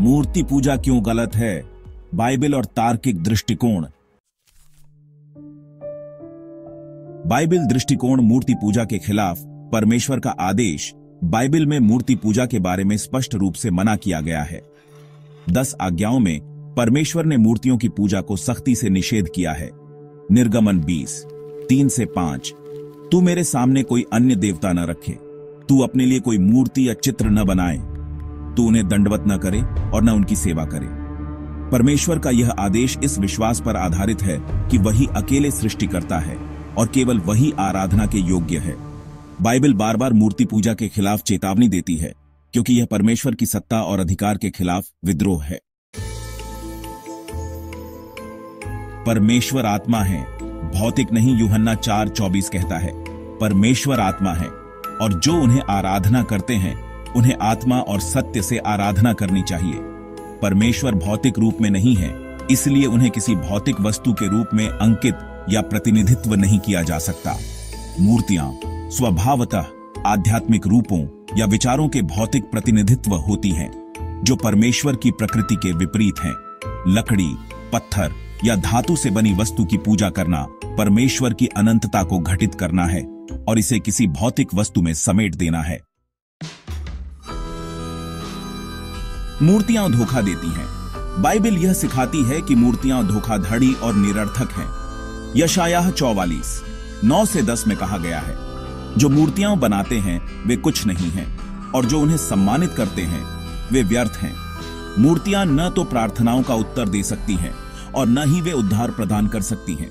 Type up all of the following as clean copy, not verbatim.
मूर्ति पूजा क्यों गलत है? बाइबल और तार्किक दृष्टिकोण। बाइबल दृष्टिकोण मूर्ति पूजा के खिलाफ परमेश्वर का आदेश। बाइबल में मूर्ति पूजा के बारे में स्पष्ट रूप से मना किया गया है। 10 आज्ञाओं में परमेश्वर ने मूर्तियों की पूजा को सख्ती से निषेध किया है। निर्गमन 20, 3 से 5। तू मेरे सामने कोई अन्य देवता न रखे, तू अपने लिए कोई मूर्ति या चित्र न बनाए, तू उन्हें दंडवत न करे और न उनकी सेवा करे। परमेश्वर का यह आदेश इस विश्वास पर आधारित है कि वही अकेले सृष्टिकर्ता है और केवल वही आराधना के योग्य है। बाइबल बार बार मूर्ति पूजा के खिलाफ चेतावनी देती है क्योंकि यह परमेश्वर की सत्ता और अधिकार के खिलाफ विद्रोह है। परमेश्वर आत्मा है, भौतिक नहीं। यूहन्ना 4:24 कहता है, परमेश्वर आत्मा है और जो उन्हें आराधना करते हैं उन्हें आत्मा और सत्य से आराधना करनी चाहिए। परमेश्वर भौतिक रूप में नहीं है, इसलिए उन्हें किसी भौतिक वस्तु के रूप में अंकित या प्रतिनिधित्व नहीं किया जा सकता। मूर्तियां स्वभावतः आध्यात्मिक रूपों या विचारों के भौतिक प्रतिनिधित्व होती हैं, जो परमेश्वर की प्रकृति के विपरीत हैं। लकड़ी, पत्थर या धातु से बनी वस्तु की पूजा करना परमेश्वर की अनंतता को घटित करना है और इसे किसी भौतिक वस्तु में समेट देना है। मूर्तियां धोखा देती हैं। बाइबल यह सिखाती है कि मूर्तियां धोखाधड़ी और निरर्थक हैं। यशायाह 44, 9 से 10 में कहा गया है, जो मूर्तियां बनाते हैं वे कुछ नहीं हैं और जो उन्हें सम्मानित करते हैं वे व्यर्थ हैं। मूर्तियां न तो प्रार्थनाओं का उत्तर दे सकती हैं और न ही वे उद्धार प्रदान कर सकती हैं।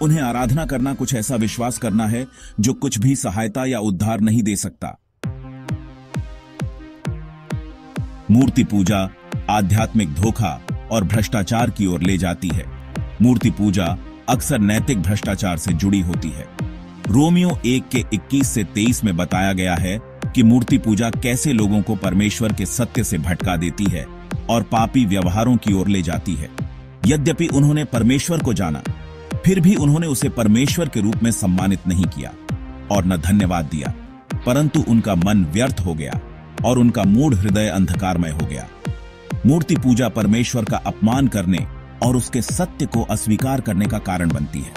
उन्हें आराधना करना कुछ ऐसा विश्वास करना है जो कुछ भी सहायता या उद्धार नहीं दे सकता। मूर्ति पूजा आध्यात्मिक धोखा और भ्रष्टाचार की ओर ले जाती है। मूर्ति पूजा अक्सर नैतिक भ्रष्टाचार से जुड़ी होती है। रोमियो 1 के 21 से 23 में बताया गया है कि मूर्ति पूजा कैसे लोगों को परमेश्वर के सत्य से भटका देती है और पापी व्यवहारों की ओर ले जाती है। यद्यपि उन्होंने परमेश्वर को जाना, फिर भी उन्होंने उसे परमेश्वर के रूप में सम्मानित नहीं किया और न धन्यवाद दिया, परंतु उनका मन व्यर्थ हो गया और उनका मूढ़ हृदय अंधकारमय हो गया। मूर्ति पूजा परमेश्वर का अपमान करने और उसके सत्य को अस्वीकार करने का कारण बनती है,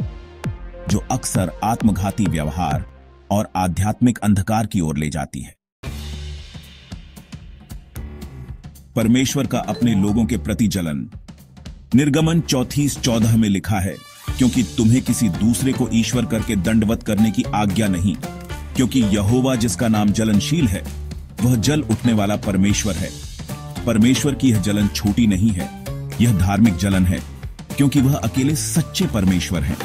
जो अक्सर आत्मघाती व्यवहार और आध्यात्मिक अंधकार की ओर ले जाती है। परमेश्वर का अपने लोगों के प्रति जलन। निर्गमन 34:14 में लिखा है, क्योंकि तुम्हें किसी दूसरे को ईश्वर करके दंडवत करने की आज्ञा नहीं, क्योंकि यहोवा जिसका नाम जलनशील है वह जल उठने वाला परमेश्वर है। परमेश्वर की यह जलन छोटी नहीं है, यह धार्मिक जलन है, क्योंकि वह अकेले सच्चे परमेश्वर हैं।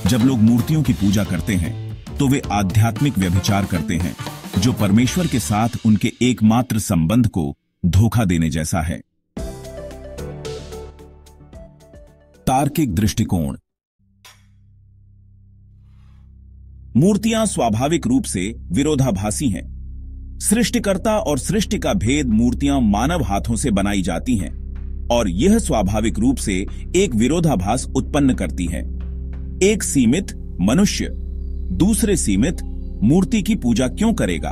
जब लोग मूर्तियों की पूजा करते हैं तो वे आध्यात्मिक व्यभिचार करते हैं, जो परमेश्वर के साथ उनके एकमात्र संबंध को धोखा देने जैसा है। तार्किक दृष्टिकोण। मूर्तियां स्वाभाविक रूप से विरोधाभासी हैं। सृष्टिकर्ता और सृष्टि का भेद मूर्तियां मानव हाथों से बनाई जाती हैं और यह स्वाभाविक रूप से एक विरोधाभास उत्पन्न करती है। एक सीमित मनुष्य दूसरे सीमित मूर्ति की पूजा क्यों करेगा?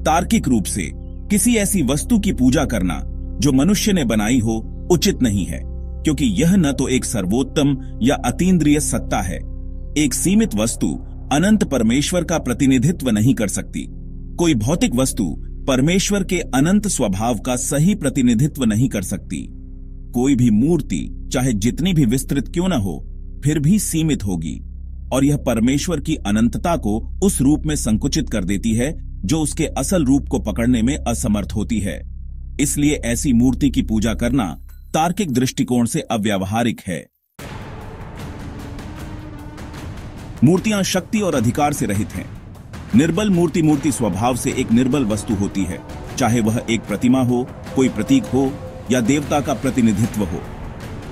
तार्किक रूप से किसी ऐसी वस्तु की पूजा करना जो मनुष्य ने बनाई हो उचित नहीं है, क्योंकि यह न तो एक सर्वोत्तम या अतीन्द्रिय सत्ता है। एक सीमित वस्तु अनंत परमेश्वर का प्रतिनिधित्व नहीं कर सकती। कोई भौतिक वस्तु परमेश्वर के अनंत स्वभाव का सही प्रतिनिधित्व नहीं कर सकती। कोई भी मूर्ति चाहे जितनी भी विस्तृत क्यों न हो, फिर भी सीमित होगी और यह परमेश्वर की अनंतता को उस रूप में संकुचित कर देती है जो उसके असल रूप को पकड़ने में असमर्थ होती है। इसलिए ऐसी मूर्ति की पूजा करना तार्किक दृष्टिकोण से अव्यावहारिक है। मूर्तियां शक्ति और अधिकार से रहित हैं। निर्बल मूर्ति स्वभाव से एक निर्बल वस्तु होती है, चाहे वह एक प्रतिमा हो, कोई प्रतीक हो या देवता का प्रतिनिधित्व हो।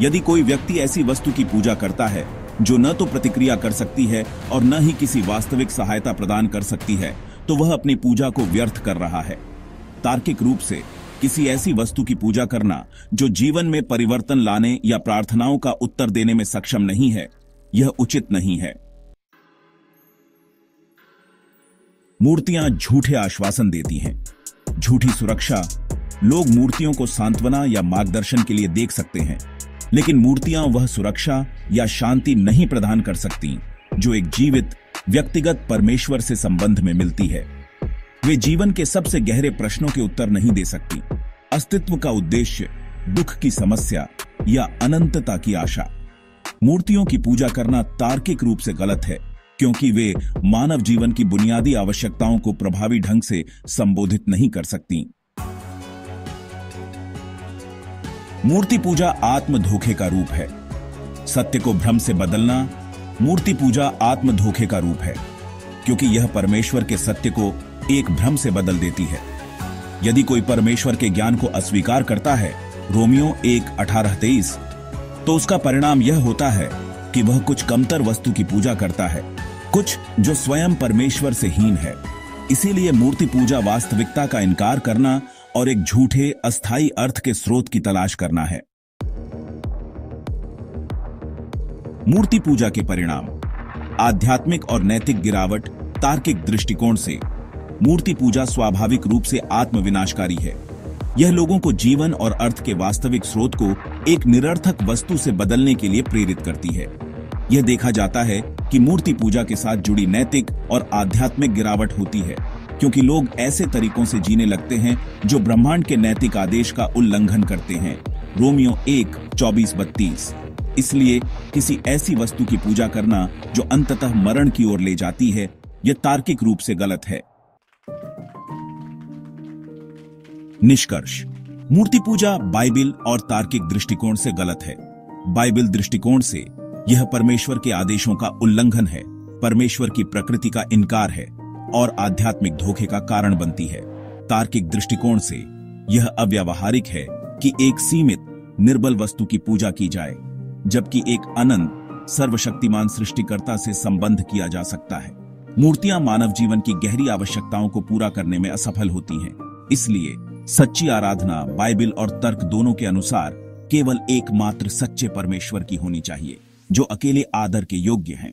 यदि कोई व्यक्ति ऐसी वस्तु की पूजा करता है जो न तो प्रतिक्रिया कर सकती है और न ही किसी वास्तविक सहायता प्रदान कर सकती है, तो वह अपनी पूजा को व्यर्थ कर रहा है। तार्किक रूप से किसी ऐसी वस्तु की पूजा करना जो जीवन में परिवर्तन लाने या प्रार्थनाओं का उत्तर देने में सक्षम नहीं है, यह उचित नहीं है। मूर्तियां झूठे आश्वासन देती हैं, झूठी सुरक्षा, लोग मूर्तियों को सांत्वना या मार्गदर्शन के लिए देख सकते हैं, लेकिन मूर्तियां वह सुरक्षा या शांति नहीं प्रदान कर सकती जो एक जीवित व्यक्तिगत परमेश्वर से संबंध में मिलती है। वे जीवन के सबसे गहरे प्रश्नों के उत्तर नहीं दे सकती, अस्तित्व का उद्देश्य, दुख की समस्या या अनंतता की आशा। मूर्तियों की पूजा करना तार्किक रूप से गलत है, क्योंकि वे मानव जीवन की बुनियादी आवश्यकताओं को प्रभावी ढंग से संबोधित नहीं कर सकती। मूर्ति पूजा आत्म धोखे का रूप है। सत्य को भ्रम से बदलना मूर्ति पूजा आत्म धोखे का रूप है, क्योंकि यह परमेश्वर के सत्य को एक भ्रम से बदल देती है। यदि कोई परमेश्वर के ज्ञान को अस्वीकार करता है, रोमियो 1:18-23, तो उसका परिणाम यह होता है कि वह कुछ कमतर वस्तु की पूजा करता है, कुछ जो स्वयं परमेश्वर से हीन है। इसीलिए मूर्ति पूजा वास्तविकता का इनकार करना और एक झूठे अस्थायी अर्थ के स्रोत की तलाश करना है। मूर्ति पूजा के परिणाम, आध्यात्मिक और नैतिक गिरावट। तार्किक दृष्टिकोण से मूर्ति पूजा स्वाभाविक रूप से आत्मविनाशकारी है। यह लोगों को जीवन और अर्थ के वास्तविक स्रोत को एक निरर्थक वस्तु से बदलने के लिए प्रेरित करती है। यह देखा जाता है कि मूर्ति पूजा के साथ जुड़ी नैतिक और आध्यात्मिक गिरावट होती है, क्योंकि लोग ऐसे तरीकों से जीने लगते हैं जो ब्रह्मांड के नैतिक आदेश का उल्लंघन करते हैं। रोमियो 1:24-32। इसलिए किसी ऐसी वस्तु की पूजा करना जो अंततः मरण की ओर ले जाती है, यह तार्किक रूप से गलत है। निष्कर्ष, मूर्ति पूजा बाइबिल और तार्किक दृष्टिकोण से गलत है। बाइबिल दृष्टिकोण से यह परमेश्वर के आदेशों का उल्लंघन है, परमेश्वर की प्रकृति का इनकार है और आध्यात्मिक धोखे का कारण बनती है। तार्किक दृष्टिकोण से यह अव्यावहारिक है कि एक सीमित, निर्बल वस्तु की पूजा की जाए, जबकि एक अनंत, सर्वशक्तिमान सृष्टिकर्ता से संबंध किया जा सकता है। मूर्तियां मानव जीवन की गहरी आवश्यकताओं को पूरा करने में असफल होती हैं। इसलिए सच्ची आराधना बाइबिल और तर्क दोनों के अनुसार केवल एकमात्र सच्चे परमेश्वर की होनी चाहिए, जो अकेले आदर के योग्य हैं।